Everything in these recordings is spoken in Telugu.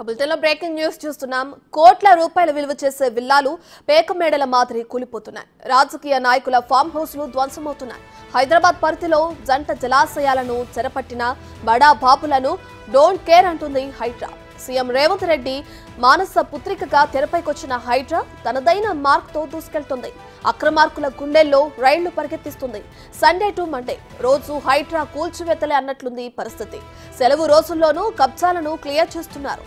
బులెటిన్లో బ్రేకింగ్ న్యూస్ చూస్తున్నాం. కోట్ల రూపాయల విలువ చేసే విల్లాలు పేకమేడల మాదిరి కూలిపోతున్నాయి. రాజకీయ నాయకుల ఫామ్ హౌస్లు ధ్వంసమవుతున్నాయి. హైదరాబాద్ పరిధిలో జంట జలాశయాలను చెరపట్టిన బడా బాబులను డోంట్ కేర్ అంటుంది హైడ్రా. సీఎం రేవంత్ రెడ్డి మానస పుత్రికగా తెరపైకొచ్చిన హైడ్రా తనదైన మార్క్తో దూసుకెళ్తుంది. అక్రమార్కుల గుండెల్లో రైళ్లు పరిగెత్తిస్తుంది. సండే టు మండే రోజు హైడ్రా కూల్చివేతలే అన్నట్లుంది పరిస్థితి. సెలవు రోజుల్లోనూ కబ్జాలను క్లియర్ చేస్తున్నారు.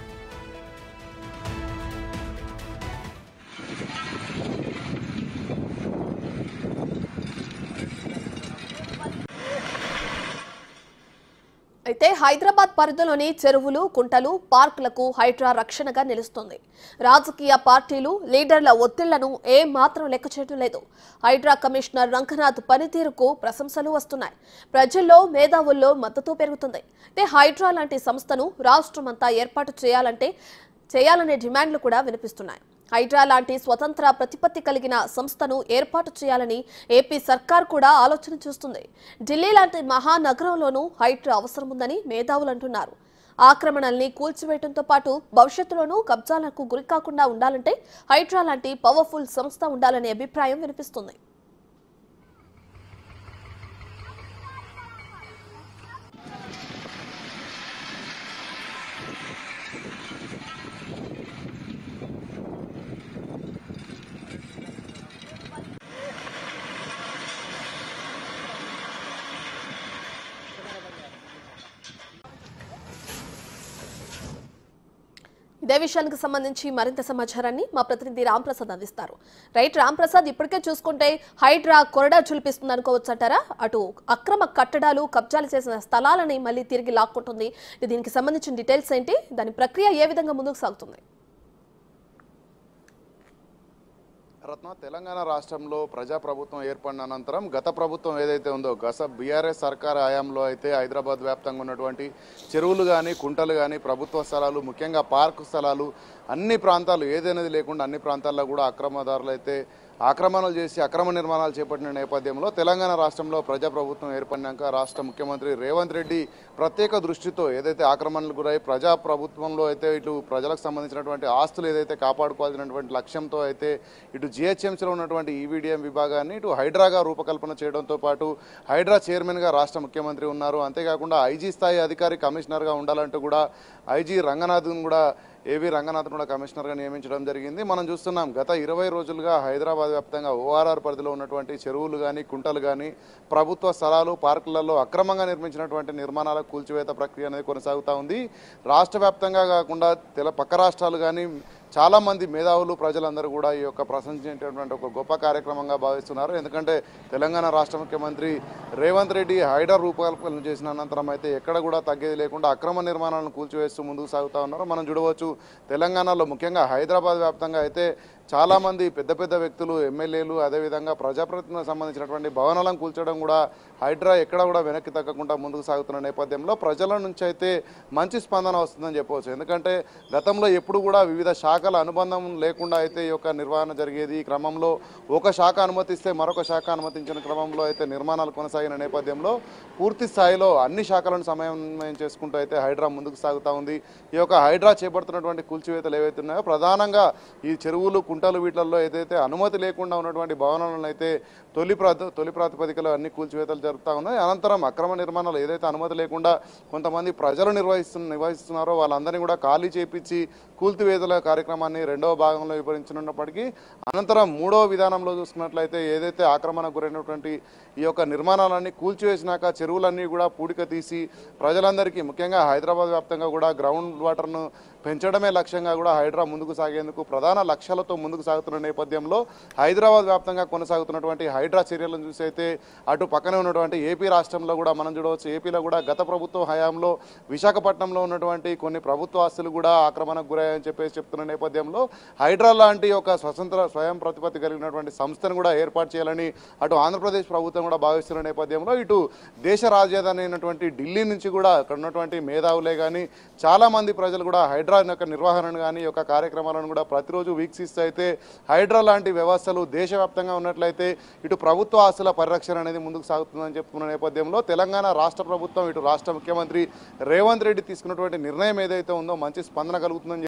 అయితే హైదరాబాద్ పరిధిలోని చెరువులు, కుంటలు, పార్కులకు హైడ్రా రక్షణగా నిలుస్తుంది. రాజకీయ పార్టీలు, లీడర్ల ఒత్తిళ్లను ఏం మాత్రం లెక్క చేయడం లేదు. హైడ్రా కమిషనర్ రంగనాథ్ పనితీరుకు ప్రశంసలు వస్తున్నాయి. ప్రజల్లో, మేధావుల్లో మద్దతు పెరుగుతుంది. అయితే హైడ్రా లాంటి సంస్థను రాష్ట్రమంతా ఏర్పాటు చేయాలనే డిమాండ్లు కూడా వినిపిస్తున్నాయి. హైడ్రా లాంటి స్వతంత్ర ప్రతిపత్తి కలిగిన సంస్థను ఏర్పాటు చేయాలని ఏపీ సర్కార్ కూడా ఆలోచన చేస్తుంది. ఢిల్లీ లాంటి మహానగరంలోనూ హైడ్రా అవసరముందని మేధావులు అంటున్నారు. ఆక్రమణల్ని కూల్చివేయడంతో పాటు భవిష్యత్తులోనూ కబ్జాలకు గురికాకుండా ఉండాలంటే హైడ్రా లాంటి పవర్ఫుల్ సంస్థ ఉండాలనే అభిప్రాయం వినిపిస్తుంది. ఇదే విషయానికి సంబంధించి మరింత సమాచారాన్ని మా ప్రతినిధి రాంప్రసాద్ అందిస్తారు. రైట్ రాంప్రసాద్, ఇప్పటికే చూసుకుంటే హైడ్రా కొరడా చులిపిస్తుంది అనుకోవచ్చంటారా? అటు అక్రమ కట్టడాలు, కబ్జాలు చేసిన స్థలాలని మళ్ళీ తిరిగి లాక్కుంటుంది. దీనికి సంబంధించిన డీటెయిల్స్ ఏంటి? దాని ప్రక్రియ ఏ విధంగా ముందుకు సాగుతుంది? రత్న, తెలంగాణ రాష్ట్రంలో ప్రజాప్రభుత్వం ఏర్పడిన అనంతరం గత ప్రభుత్వం ఏదైతే ఉందో బీఆర్ఎస్ సర్కార్ హయాంలో అయితే హైదరాబాద్ వ్యాప్తంగా ఉన్నటువంటి చెరువులు కానీ, కుంటలు కానీ, ప్రభుత్వ స్థలాలు, ముఖ్యంగా పార్కు స్థలాలు, అన్ని ప్రాంతాలు ఏదైనది లేకుండా అన్ని ప్రాంతాల్లో కూడా అక్రమదారులు అయితే ఆక్రమణలు చేసి అక్రమ నిర్మాణాలు చేపట్టిన నేపథ్యంలో తెలంగాణ రాష్ట్రంలో ప్రజాప్రభుత్వం ఏర్పడినాక రాష్ట్ర ముఖ్యమంత్రి రేవంత్ రెడ్డి ప్రత్యేక దృష్టితో ఏదైతే ఆక్రమణలకు గురై ప్రజాప్రభుత్వంలో అయితే ఇటు ప్రజలకు సంబంధించినటువంటి ఆస్తులు ఏదైతే కాపాడుకోవాల్సినటువంటి లక్ష్యంతో అయితే ఇటు జిహెచ్ఎంసీలో ఉన్నటువంటి ఈవీడీఎం విభాగాన్ని ఇటు హైడ్రాగా రూపకల్పన చేయడంతో పాటు హైడ్రా చైర్మన్గా రాష్ట్ర ముఖ్యమంత్రి ఉన్నారు. అంతేకాకుండా ఐజీ స్థాయి అధికారి కమిషనర్గా ఉండాలంటూ కూడా ఐజీ రంగనాథన్ కూడా ఏవి రంగనాథన్ కూడా కమిషనర్గా నియమించడం జరిగింది. మనం చూస్తున్నాం గత 20 రోజులుగా హైదరాబాద్ వ్యాప్తంగా ఓఆర్ఆర్ పరిధిలో ఉన్నటువంటి చెరువులు కానీ, కుంటలు కానీ, ప్రభుత్వ స్థలాలు, పార్కులలో అక్రమంగా నిర్మించినటువంటి నిర్మాణాల కూల్చివేత ప్రక్రియ అనేది కొనసాగుతూ ఉంది. రాష్ట్ర వ్యాప్తంగా కాకుండా పక్క రాష్ట్రాలు కానీ చాలామంది మేధావులు, ప్రజలందరూ కూడా ఈ యొక్క ప్రశంసించేటటువంటి ఒక గొప్ప కార్యక్రమంగా భావిస్తున్నారు. ఎందుకంటే తెలంగాణ రాష్ట్ర ముఖ్యమంత్రి రేవంత్ రెడ్డి హైడ్రా రూపకల్పన చేసిన అనంతరం అయితే ఎక్కడ కూడా తగ్గేది లేకుండా అక్రమ నిర్మాణాలను కూల్చివేస్తూ ముందుకు సాగుతూ ఉన్నారు. మనం చూడవచ్చు తెలంగాణలో ముఖ్యంగా హైదరాబాద్ వ్యాప్తంగా అయితే చాలామంది పెద్ద పెద్ద వ్యక్తులు, ఎమ్మెల్యేలు, అదేవిధంగా ప్రజాప్రతినిధులకు సంబంధించినటువంటి భవనాలను కూల్చడం కూడా హైడ్రా ఎక్కడ కూడా వెనక్కి తగ్గకుండా ముందుకు సాగుతున్న నేపథ్యంలో ప్రజల నుంచి అయితే మంచి స్పందన వస్తుందని చెప్పవచ్చు. ఎందుకంటే గతంలో ఎప్పుడు కూడా వివిధ శాఖల అనుబంధం లేకుండా అయితే ఈ యొక్క నిర్వహణ జరిగేది. ఈ క్రమంలో ఒక శాఖ అనుమతిస్తే మరొక శాఖ అనుమతించిన క్రమంలో అయితే నిర్మాణాలు కొనసాగిన నేపథ్యంలో పూర్తి స్థాయిలో అన్ని శాఖలను సమన్వయం చేసుకుంటూ అయితే హైడ్రా ముందుకు సాగుతూ ఉంది. ఈ యొక్క హైడ్రా చేపడుతున్నటువంటి కూల్చివేతలు ఏవైతే ఉన్నాయో ప్రధానంగా ఈ చెరువులు, కుంటలు వీటిల్లో ఏదైతే అనుమతి లేకుండా ఉన్నటువంటి భవనాలను అయితే తొలి ప్రాతిపదికలో అన్ని కూల్చివేతలు జరుగుతూ ఉన్నాయి. అనంతరం అక్రమ నిర్మాణాలు ఏదైతే అనుమతి లేకుండా కొంతమంది ప్రజలు నిర్వహిస్తున్నారో వాళ్ళందరినీ కూడా ఖాళీ చేపించి కూల్చివేతల కార్యక్రమాన్ని రెండవ భాగంలో వివరించనున్నప్పటికీ అనంతరం మూడవ విధానంలో చూసుకున్నట్లయితే ఏదైతే ఆక్రమణకు గురైనటువంటి ఈ యొక్క నిర్మాణాలన్నీ కూల్చివేసినాక చెరువులన్నీ కూడా పూడిక తీసి ప్రజలందరికీ ముఖ్యంగా హైదరాబాద్ వ్యాప్తంగా కూడా గ్రౌండ్ వాటర్ను పెంచడమే లక్ష్యంగా కూడా హైడ్రా ముందుకు సాగేందుకు ప్రధాన లక్ష్యాలతో ముందుకు సాగుతున్న నేపథ్యంలో హైదరాబాద్ వ్యాప్తంగా కొనసాగుతున్నటువంటి హైడ్రా చర్యలను చూసి అయితే అటు పక్కనే ఉన్నటువంటి ఏపీ రాష్ట్రంలో కూడా మనం చూడవచ్చు. ఏపీలో కూడా గత ప్రభుత్వ హయాంలో విశాఖపట్నంలో ఉన్నటువంటి కొన్ని ప్రభుత్వ ఆస్తులు కూడా ఆక్రమణకు గురయ్యాయని చెప్తున్న నేపథ్యంలో హైడ్రా లాంటి ఒక స్వయం ప్రతిపత్తి కలిగినటువంటి సంస్థను కూడా ఏర్పాటు చేయాలని అటు ఆంధ్రప్రదేశ్ ప్రభుత్వం కూడా భావిస్తున్న నేపథ్యంలో ఇటు దేశ రాజధాని అయినటువంటి ఢిల్లీ నుంచి కూడా అక్కడ ఉన్నటువంటి మేధావులే కానీ చాలామంది ప్రజలు కూడా హైడ్రా యొక్క నిర్వహణను కానీ యొక్క కార్యక్రమాలను కూడా ప్రతిరోజు వీక్షిస్తూ అయితే హైడ్రా లాంటి వ్యవస్థలు దేశవ్యాప్తంగా ఉన్నట్లయితే ఇటు ప్రభుత్వ ఆస్తుల పరిరక్షణ అనేది ముందుకు సాగుతుందని చెప్తున్న నేపథ్యంలో తెలంగాణ రాష్ట్ర ప్రభుత్వం ఇటు రాష్ట్ర ముఖ్యమంత్రి రేవంత్ రెడ్డి తీసుకున్నటువంటి నిర్ణయం ఏదైతే ఉందో మంచి స్పందన కలుగుతుందని